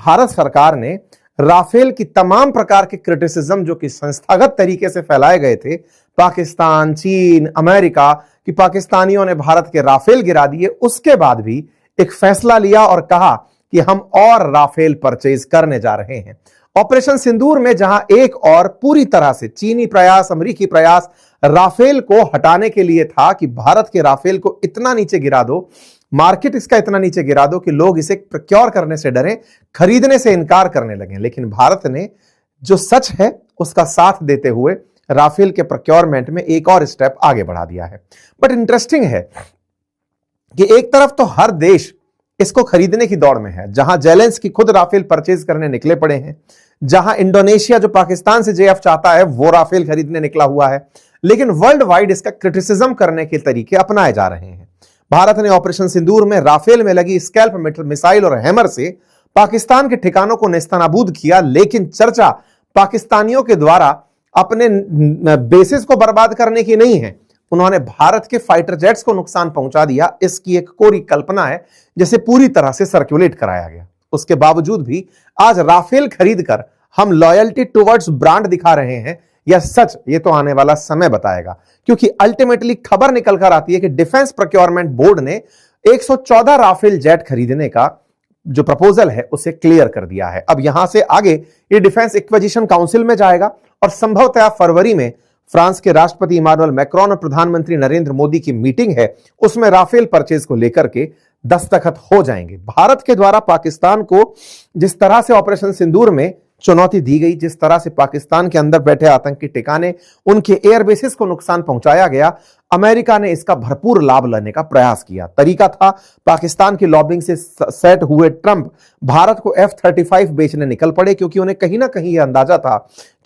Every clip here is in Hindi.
भारत सरकार ने राफेल की तमाम प्रकार के क्रिटिसिज्म जो कि संस्थागत तरीके से फैलाए गए थे, पाकिस्तान, चीन, अमेरिका, कि पाकिस्तानियों ने भारत के राफेल गिरा दिए, उसके बाद भी एक फैसला लिया और कहा कि हम और राफेल परचेज करने जा रहे हैं। ऑपरेशन सिंदूर में जहां एक और पूरी तरह से चीनी प्रयास, अमेरिकी प्रयास राफेल को हटाने के लिए था कि भारत के राफेल को इतना नीचे गिरा दो, मार्केट इसका इतना नीचे गिरा दो कि लोग इसे प्रोक्योर करने से डरें, खरीदने से इनकार करने लगे। लेकिन भारत ने जो सच है उसका साथ देते हुए राफेल के प्रोक्योरमेंट में एक और स्टेप आगे बढ़ा दिया है। बट इंटरेस्टिंग है कि एक तरफ तो हर देश इसको खरीदने की दौड़ में है, जहां जेलेंस्की खुद राफेल परचेज करने निकले पड़े हैं, जहां इंडोनेशिया जो पाकिस्तान से जेएफ चाहता है वो राफेल खरीदने निकला हुआ है, लेकिन वर्ल्ड वाइड इसका क्रिटिसिज्म करने के तरीके अपनाए जा रहे हैं। भारत ने ऑपरेशन सिंदूर में राफेल में लगी स्कैल्प मिसाइल और हैमर से पाकिस्तान के ठिकानों को नेस्तनाबूद किया, लेकिन चर्चा पाकिस्तानियों के द्वारा अपने बेसिस को बर्बाद करने की नहीं है, उन्होंने भारत के फाइटर जेट्स को नुकसान पहुंचा दिया, इसकी एक कोरी कल्पना है जिसे पूरी तरह से सर्कुलेट कराया गया। उसके बावजूद भी आज राफेल खरीदकर हम लॉयल्टी टुवर्ड्स ब्रांड दिखा रहे हैं या सच, ये तो आने वाला समय बताएगा, क्योंकि अल्टीमेटली खबर निकल कर आती है कि डिफेंस प्रोक्योरमेंट बोर्ड ने 114 राफेल जेट खरीदने का जो प्रपोजल है उसे क्लियर कर दिया है। अब यहां से आगे ये डिफेंस एक्विजिशन काउंसिल में जाएगा और संभवतः फरवरी में फ्रांस के राष्ट्रपति इमानुएल मैक्रोन और प्रधानमंत्री नरेंद्र मोदी की मीटिंग है, उसमें राफेल परचेज को लेकर के दस्तखत हो जाएंगे। भारत के द्वारा पाकिस्तान को जिस तरह से ऑपरेशन सिंदूर में चुनौती दी गई, जिस तरह से पाकिस्तान के अंदर बैठे आतंकी ठिकाने, उनके एयर बेसिस को नुकसान पहुंचाया गया, अमेरिका ने इसका भरपूर लाभ लेने का प्रयास किया। तरीका था पाकिस्तान की लॉबिंग से सेट हुए ट्रंप भारत को F-35 बेचने निकल पड़े, क्योंकि उन्हें कहीं ना कहीं यह अंदाजा था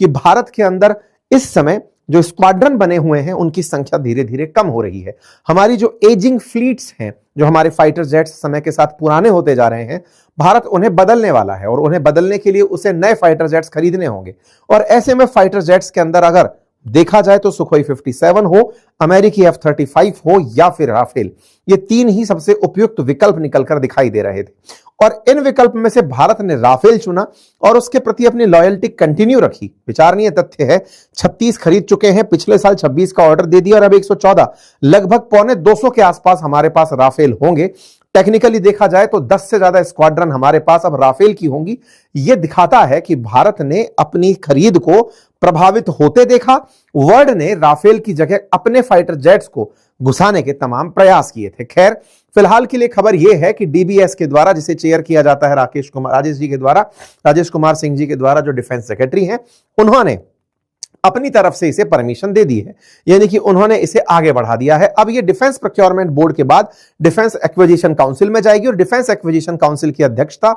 कि भारत के अंदर इस समय जो स्क्वाड्रन बने हुए हैं उनकी संख्या धीरे धीरे कम हो रही है। हमारी जो एजिंग फ्लीट्स हैं, जो हमारे फाइटर जेट्स समय के साथ पुराने होते जा रहे हैं, भारत उन्हें बदलने वाला है और उन्हें बदलने के लिए उसे नए फाइटर जेट्स खरीदने होंगे। और ऐसे में फाइटर जेट्स के अंदर अगर देखा जाए तो सुखोई 57 हो, अमेरिकी F-35 हो या फिर राफेल, ये तीन ही सबसे उपयुक्त विकल्प निकलकर दिखाई दे रहे थे। और इन विकल्प में से भारत ने राफेल चुना और उसके प्रति अपनी लॉयल्टी कंटिन्यू रखी। विचारणीय तथ्य है 36 खरीद चुके हैं, पिछले साल 26 का ऑर्डर दे दिया और अब 114, लगभग 250 के आसपास हमारे पास राफेल होंगे। टेक्निकली देखा जाए तो 10 से ज्यादा स्क्वाड्रन हमारे पास अब राफेल की होंगी। यह दिखाता है कि भारत ने अपनी खरीद को प्रभावित होते देखा। वर्ल्ड ने राफेल की जगह अपने फाइटर जेट्स को घुसाने के तमाम प्रयास किए थे। खैर, फिलहाल के लिए खबर यह है कि डीबीएस के द्वारा, जिसे चेयर किया जाता है राजेश कुमार सिंह जी के द्वारा, जो डिफेंस सेक्रेटरी हैं, उन्होंने अपनी तरफ से इसे परमिशन दे दी है, यानी कि उन्होंने इसे आगे बढ़ा दिया है। अब ये डिफेंस प्रोक्योरमेंट बोर्ड के बाद डिफेंस एक्विजिशन काउंसिल में जाएगी और डिफेंस एक्विजिशन काउंसिल की अध्यक्षता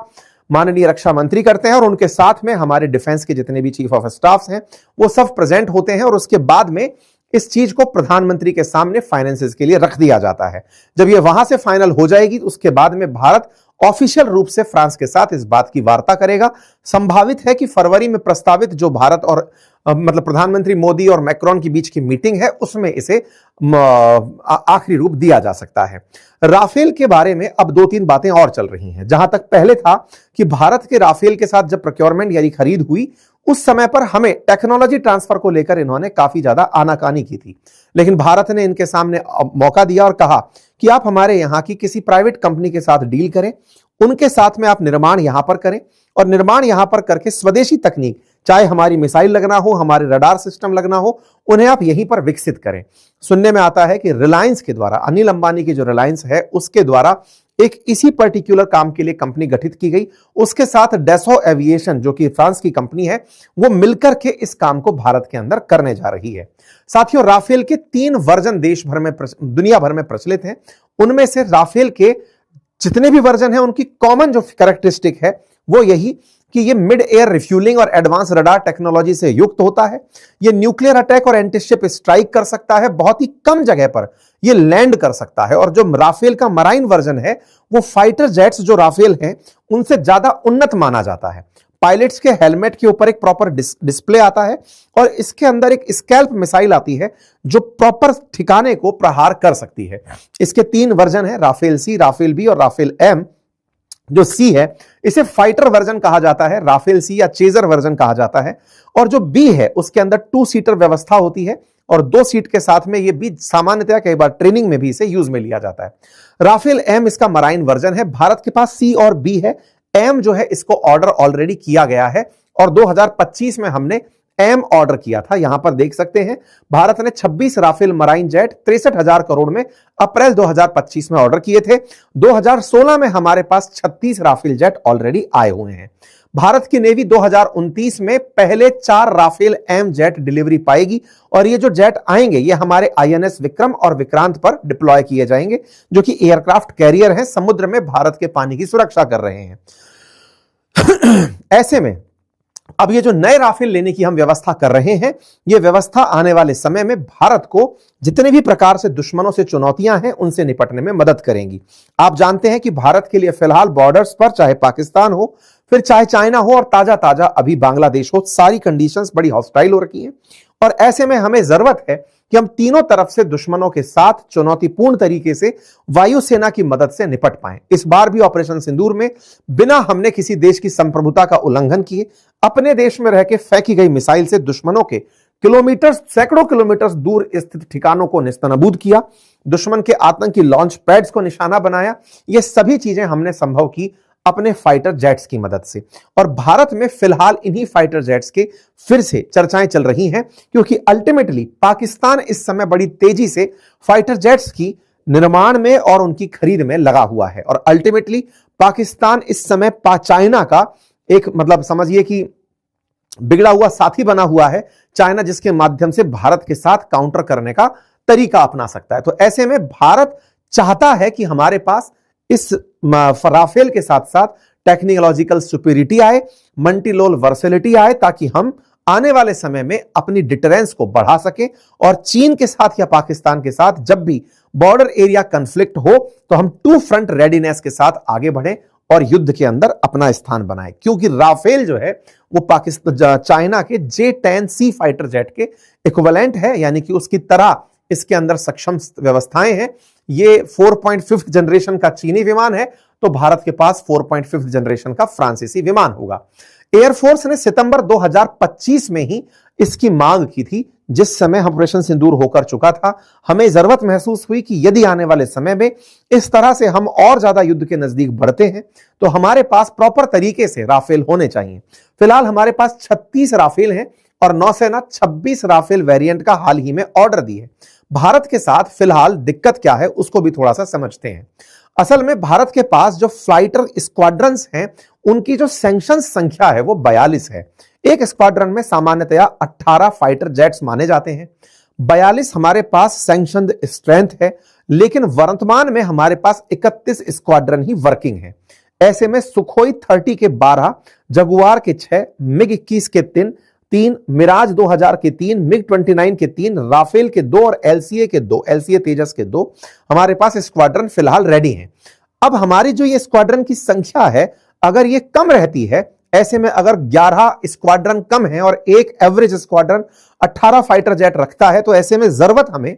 माननीय रक्षा मंत्री करते हैं और उनके साथ में हमारे डिफेंस के जितने भी चीफ ऑफ स्टाफ हैं वो सब प्रेजेंट होते हैं और उसके बाद में इस चीज को प्रधानमंत्री के सामने फाइनेंसेस के लिए रख दिया जाता है। जब ये वहां से फाइनल हो जाएगी तो उसके बाद में भारत ऑफिशियल रूप से फ्रांस के साथ इस बात की वार्ता करेगा। संभावित है कि फरवरी में प्रस्तावित जो भारत और मतलब प्रधानमंत्री मोदी और मैक्रोन के बीच की मीटिंग है उसमें इसे आखिरी रूप दिया जा सकता है। राफेल के बारे में अब 2-3 बातें और चल रही हैं। जहां तक पहले था कि भारत के राफेल के साथ जब प्रोक्योरमेंट यानी खरीद हुई, उस समय पर हमें टेक्नोलॉजी ट्रांसफर को लेकर इन्होंने काफी ज्यादा आनाकानी की थी, लेकिन भारत ने इनके सामने मौका दिया और कहा कि आप हमारे यहां की किसी प्राइवेट कंपनी के साथ डील करें, उनके साथ में आप निर्माण यहां पर करें और निर्माण यहां पर करके स्वदेशी तकनीक, चाहे हमारी मिसाइल लगना हो, हमारे रडार सिस्टम लगना हो, उन्हें आप यहीं पर विकसित करें। सुनने में आता है कि रिलायंस के द्वारा, अनिल अंबानी की जो रिलायंस है उसके द्वारा एक इसी पर्टिकुलर काम के लिए कंपनी गठित की गई। उसके साथ डेसो एविएशन जो कि फ्रांस की कंपनी है, वो मिलकर के इस काम को भारत के अंदर करने जा रही है। साथियों, राफेल के 3 वर्जन देश भर में, दुनिया भर में प्रचलित हैं। उनमें से राफेल के जितने भी वर्जन हैं उनकी कॉमन जो कैरेक्टरिस्टिक है वो यही कि ये मिड एयर रिफ्यूलिंग और एडवांस रडार टेक्नोलॉजी से युक्त होता है। ये न्यूक्लियर अटैक और एंटीशिप स्ट्राइक कर सकता है, बहुत ही कम जगह पर ये लैंड कर सकता है। और जो राफेल का मराइन वर्जन है वो फाइटर जेट्स जो राफेल हैं उनसे ज्यादा उन्नत माना जाता है। पायलट्स के हेलमेट के ऊपर एक प्रॉपर डिस्प्ले आता है और इसके अंदर एक स्कैल्प मिसाइल आती है जो प्रॉपर ठिकाने को प्रहार कर सकती है। इसके 3 वर्जन है, राफेल सी, राफेल बी और राफेल एम। जो सी है इसे फाइटर वर्जन कहा जाता है, राफेल सी या चेजर वर्जन कहा जाता है। और जो बी है उसके अंदर 2 सीटर व्यवस्था होती है और 2 सीट के साथ में ये बी सामान्यतया कई बार ट्रेनिंग में भी इसे यूज में लिया जाता है। राफेल एम इसका मराइन वर्जन है। भारत के पास सी और बी है। एम जो है इसको ऑर्डर ऑलरेडी किया गया है और 2025 में हमने एम ऑर्डर किया था। यहां पर देख सकते हैं भारत ने 26 राफेल मराइन जेट 63,000 करोड़ में अप्रैल 2025 में ऑर्डर किए थे। 2016 में हमारे पास 36 राफेल जेट ऑलरेडी आए हुए हैं। भारत की नेवी 2029 में पहले 4 राफेल एम जेट डिलीवरी पाएगी और ये जो जेट आएंगे ये हमारे आईएनएस विक्रम और विक्रांत पर डिप्लॉय किए जाएंगे, जो कि एयरक्राफ्ट कैरियर हैं, समुद्र में भारत के पानी की सुरक्षा कर रहे हैं। ऐसे में अब ये जो नए राफेल लेने की हम व्यवस्था कर रहे हैं, ये व्यवस्था आने वाले समय में भारत को जितने भी प्रकार से दुश्मनों से चुनौतियां हैं उनसे निपटने में मदद करेंगी। आप जानते हैं कि भारत के लिए फिलहाल बॉर्डर्स पर चाहे पाकिस्तान हो, फिर चाहे चाइना हो और ताजा ताजा अभी बांग्लादेश हो, सारी कंडीशंस बड़ी हॉस्टाइल हो रखी हैं और ऐसे में हमें जरूरत है कि हम तीनों तरफ से दुश्मनों के साथ चुनौतीपूर्ण तरीके से वायुसेना की मदद से निपट पाएं। इस बार भी ऑपरेशन सिंदूर में बिना हमने किसी देश की संप्रभुता का उल्लंघन किए अपने देश में रह के फेंकी गई मिसाइल से दुश्मनों के सैकड़ों किलोमीटर दूर स्थित ठिकानों को निस्तनाबूद किया, दुश्मन के आतंकी लॉन्च पैड्स को निशाना बनाया। ये सभी चीजें हमने संभव की अपने फाइटर जेट्स की मदद से। और भारत में फिलहाल इन्हीं फाइटर जेट्स के फिर से चर्चाएं चल रही हैं, क्योंकि अल्टीमेटली पाकिस्तान इस समय बड़ी तेजी से फाइटर जेट्स की निर्माण में और उनकी खरीद में लगा हुआ है। और अल्टीमेटली पाकिस्तान इस समय चाइना का एक मतलब समझिए कि बिगड़ा हुआ साथी बना हुआ है, चाइना जिसके माध्यम से भारत के साथ काउंटर करने का तरीका अपना सकता है। तो ऐसे में भारत चाहता है कि हमारे पास इस राफेल के साथ साथ टेक्नोलॉजिकल सुपीरियरिटी आए, मल्टीलोल वर्सेलिटी आए, ताकि हम आने वाले समय में अपनी डिटरेंस को बढ़ा सके और चीन के साथ या पाकिस्तान के साथ जब भी बॉर्डर एरिया कन्फ्लिक्ट हो तो हम 2 फ्रंट रेडीनेस के साथ आगे बढ़ें और युद्ध के अंदर अपना स्थान बनाए। क्योंकि राफेल जो है वो पाकिस्तान चाइना के J-10C फाइटर जेट के इक्विवेलेंट है, यानी कि उसकी तरह इसके अंदर सक्षम व्यवस्थाएं हैं। ये 4.5 जनरेशन का चीनी विमान है तो भारत के पास 4.5 जनरेशन का फ्रांसीसी विमान होगा। एयरफोर्स ने सितंबर 2025 में ही इसकी मांग की थी, जिस समय ऑपरेशन सिंदूर होकर चुका था। हमें जरूरत महसूस हुई कि यदि आने वाले समय में इस तरह से हम और ज्यादा युद्ध के नजदीक बढ़ते हैं तो हमारे पास प्रॉपर तरीके से राफेल होने चाहिए। फिलहाल हमारे पास 36 राफेल हैं और नौसेना 26 राफेल वेरिएंट का हाल ही में ऑर्डर दी है। भारत के साथ फिलहाल दिक्कत क्या है उसको भी थोड़ा सा समझते हैं। असल में भारत के पास जो फ्लाइटर स्क्वाड्रंस हैं उनकी जो सैंक्शन संख्या है वो 42 है। एक स्क्वाड्रन में सामान्यतया 18 फाइटर जेट्स माने जाते हैं। 42 हमारे पास सैंक्शनड स्ट्रेंथ है, लेकिन वर्तमान में हमारे पास 31 स्क्वाड्रन ही वर्किंग है। ऐसे में सुखोई 30 के 12, जगुआर के 6, मिग 21 के 3, मिराज 2000 के 3, मिग 29 के 3, राफेल के 2 और एलसीए के 2, एलसीए तेजस के 2 हमारे पास स्क्वाड्रन फिलहाल रेडी हैं। अब हमारी जो ये स्क्वाड्रन की संख्या है अगर ये कम रहती है, ऐसे में अगर 11 स्क्वाड्रन कम है और एक एवरेज स्क्वाड्रन 18 फाइटर जेट रखता है, तो ऐसे में जरूरत हमें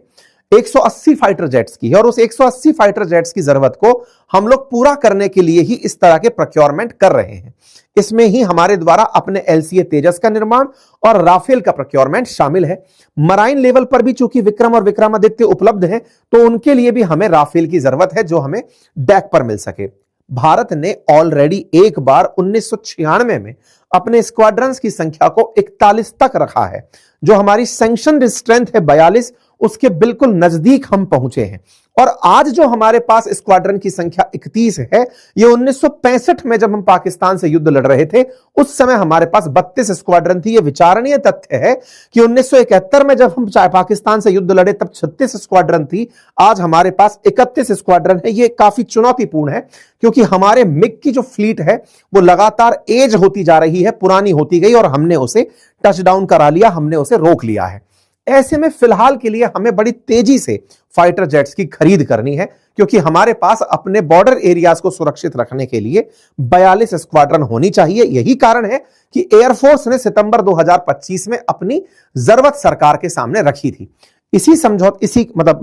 180 फाइटर जेट्स की है और उस 180 फाइटर जेट्स की जरूरत को हम लोग पूरा करने के लिए ही इस तरह के प्रोक्योरमेंट कर रहे हैं। इसमें ही हमारे द्वारा अपने एलसीए तेजस का निर्माण और राफेल का प्रोक्योरमेंट शामिल है। मराइन लेवल पर भी चूंकि विक्रम और विक्रमादित्य उपलब्ध हैं, तो उनके लिए भी हमें राफेल की जरूरत है जो हमें डेक पर मिल सके। भारत ने ऑलरेडी एक बार 1996 में अपने स्क्वाड्रंस की संख्या को 41 तक रखा है। जो हमारी सैंक्शनड स्ट्रेंथ है 42, उसके बिल्कुल नजदीक हम पहुंचे हैं। और आज जो हमारे पास स्क्वाड्रन की संख्या 31 है, ये 1965 में जब हम पाकिस्तान से युद्ध लड़ रहे थे उस समय हमारे पास 32 स्क्वाड्रन थी। ये विचारणीय तथ्य है कि 1971 में जब हम पाकिस्तान से युद्ध लड़े तब 36 स्क्वाड्रन थी, आज हमारे पास 31 स्क्वाड्रन है। ये काफी चुनौतीपूर्ण है क्योंकि हमारे मिग की जो फ्लीट है वो लगातार एज होती जा रही है, पुरानी होती गई और हमने उसे टच डाउन करा लिया, हमने उसे रोक लिया है। ऐसे में फिलहाल के लिए हमें बड़ी तेजी से फाइटर जेट्स की खरीद करनी है, क्योंकि हमारे पास अपने बॉर्डर एरियाज को सुरक्षित रखने के लिए 42 स्क्वाड्रन होनी चाहिए। यही कारण है कि एयरफोर्स ने सितंबर 2025 में अपनी जरूरत सरकार के सामने रखी थी। इसी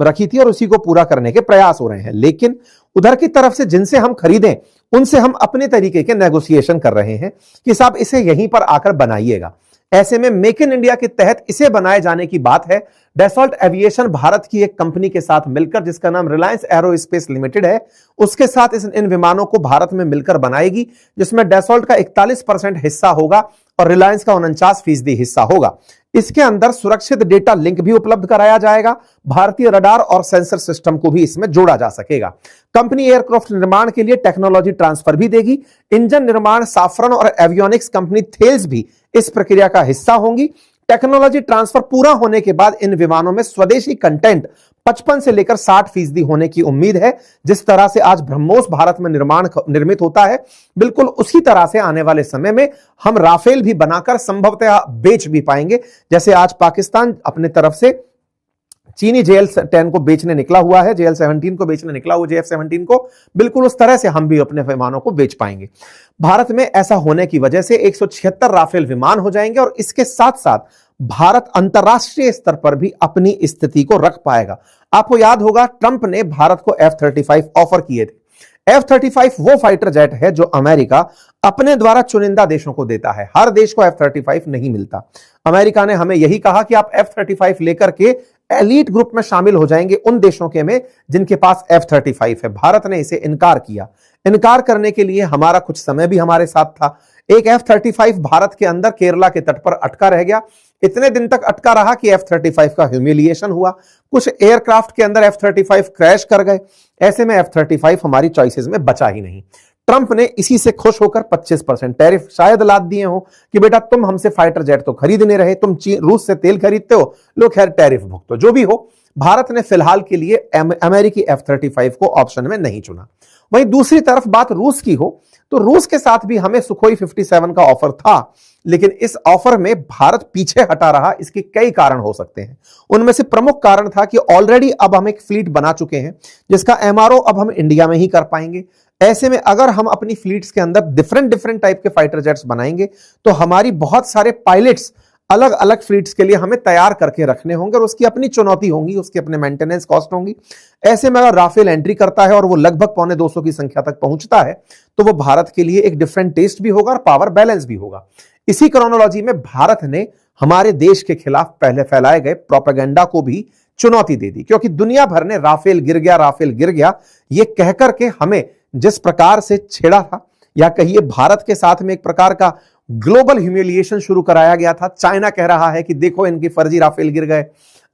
रखी थी और उसी को पूरा करने के प्रयास हो रहे हैं। लेकिन उधर की तरफ से जिनसे हम खरीदें उनसे हम अपने तरीके के नेगोशिएशन कर रहे हैं कि साहब इसे यहीं पर आकर बनाइएगा। ऐसे में मेक इन इंडिया के तहत इसे बनाए जाने की बात है। डैसॉल्ट एविएशन भारत की एक कंपनी के साथ मिलकर, जिसका नाम रिलायंस एरोस्पेस लिमिटेड है, उसके साथ इन विमानों को भारत में मिलकर बनाएगी, जिसमें डैसॉल्ट का 41% हिस्सा होगा और रिलायंस का 49% हिस्सा होगा। इसके अंदर सुरक्षित डेटा लिंक भी उपलब्ध कराया जाएगा। भारतीय रडार और सेंसर सिस्टम को भी इसमें जोड़ा जा सकेगा। कंपनी एयरक्राफ्ट निर्माण के लिए टेक्नोलॉजी ट्रांसफर भी देगी। इंजन निर्माण साफरन और एवियोनिक्स कंपनी थेल्स भी इस प्रक्रिया का हिस्सा होंगी। टेक्नोलॉजी ट्रांसफर पूरा होने के बाद इन विमानों में स्वदेशी कंटेंट 55 से लेकर 60% होने की उम्मीद है। जिस तरह से आज ब्रह्मोस भारत में निर्मित होता है, बिल्कुल उसी तरह से आने वाले समय में हम राफेल भी बनाकर संभवतः बेच भी पाएंगे। जैसे आज पाकिस्तान अपने तरफ से चीनी JL-10 को बेचने निकला हुआ है, JL-17 को बेचने निकला हुआ, JF-17 को, बिल्कुल उस तरह से हम भी अपने विमानों को बेच पाएंगे। भारत में ऐसा होने की वजह से 176 राफेल विमान हो जाएंगे और इसके साथ साथ भारत अंतरराष्ट्रीय स्तर पर भी अपनी स्थिति को रख पाएगा। आपको याद होगा ट्रंप ने भारत को F-35 ऑफर किए थे। F-35 वो फाइटर जेट है जो अमेरिका अपने द्वारा चुनिंदा देशों को देता है। हर देश को F-35 नहीं मिलता। अमेरिका ने हमें यही कहा कि आप F-35 लेकर के एलीट ग्रुप में शामिल हो जाएंगे उन देशों के में जिनके पास F-35 है। भारत ने इसे इनकार किया। इनकार करने के लिए हमारा कुछ समय भी हमारे साथ था। एक F-35 भारत के अंदर केरला के तट पर अटका रह गया। इतने दिन तक अटका रहा कि F-35 का ह्यूमिलिएशन हुआ। कुछ एयरक्राफ्ट के अंदर F-35 क्रैश कर गए। ऐसे में F-35 हमारी चॉइसेस में बचा ही नहीं। ट्रंप ने इसी से खुश होकर 25% टैरिफ शायद लाद दिए हो कि बेटा तुम हमसे फाइटर जेट तो खरीद नहीं रहे, तुम रूस से तेल खरीदते हो, लो खैर टैरिफ भुगतो। जो भी हो, भारत ने फिलहाल के लिए अमेरिकी F-35 को ऑप्शन में नहीं चुना। वहीं दूसरी तरफ बात रूस की हो तो रूस के साथ भी हमें सुखोई 57 का ऑफर था, लेकिन इस ऑफर में भारत पीछे हटा रहा। इसके कई कारण हो सकते हैं। उनमें से प्रमुख कारण था कि ऑलरेडी अब हम एक फ्लीट बना चुके हैं जिसका MRO अब हम इंडिया में ही कर पाएंगे। ऐसे में अगर हम अपनी फ्लीट्स के अंदर डिफरेंट टाइप के फाइटर जेट्स बनाएंगे तो हमारी बहुत सारे पायलट्स अलग अलग फ्लीट्स के लिए हमें तैयार करके रखने होंगे और उसकी अपनी चुनौती होंगी, उसकी अपने मेंटेनेंस कॉस्ट होंगी। ऐसे में अगर राफेल एंट्री करता है और वो लगभग 250 की संख्या तक पहुंचता है तो वो भारत के लिए एक डिफरेंट टेस्ट भी होगा और पावर बैलेंस भी होगा। इसी क्रोनोलॉजी में भारत ने हमारे देश के खिलाफ पहले फैलाए गए प्रोपेगेंडा को भी चुनौती दे दी, क्योंकि दुनिया भर ने राफेल गिर गया ये कहकर के हमें जिस प्रकार से छेड़ा था, या कहिए भारत के साथ में एक प्रकार का ग्लोबल ह्यूमिलिएशन शुरू कराया गया था। चाइना कह रहा है कि देखो इनकी फर्जी राफेल गिर गए,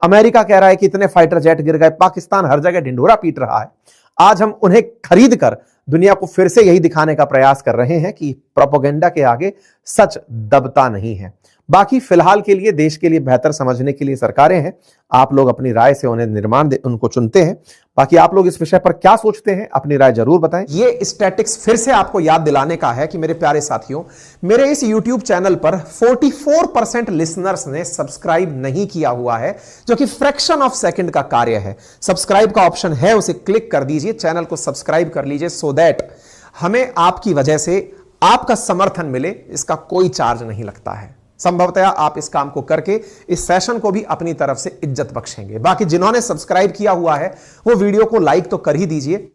अमेरिका कह रहा है कि इतने फाइटर जेट गिर गए, पाकिस्तान हर जगह ढिंढोरा पीट रहा है। आज हम उन्हें खरीद कर दुनिया को फिर से यही दिखाने का प्रयास कर रहे हैं कि प्रोपेगेंडा के आगे सच दबता नहीं है। बाकी फिलहाल के लिए देश के लिए बेहतर समझने के लिए सरकारें हैं, आप लोग अपनी राय से उन्हें उनको चुनते हैं। बाकी आप लोग इस विषय पर क्या सोचते हैं, अपनी राय जरूर बताएं। ये स्टैटिक्स फिर से आपको याद दिलाने का है कि मेरे प्यारे साथियों, मेरे इस YouTube चैनल पर 44% लिसनर्स ने सब्सक्राइब नहीं किया हुआ है, जो कि फ्रैक्शन ऑफ सेकंड का कार्य है। सब्सक्राइब का ऑप्शन है, उसे क्लिक कर दीजिए, चैनल को सब्सक्राइब कर लीजिए, सो दैट हमें आपकी वजह से आपका समर्थन मिले। इसका कोई चार्ज नहीं लगता है। संभवतः आप इस काम को करके इस सेशन को भी अपनी तरफ से इज्जत बख्शेंगे। बाकी जिन्होंने सब्सक्राइब किया हुआ है वो वीडियो को लाइक तो कर ही दीजिए।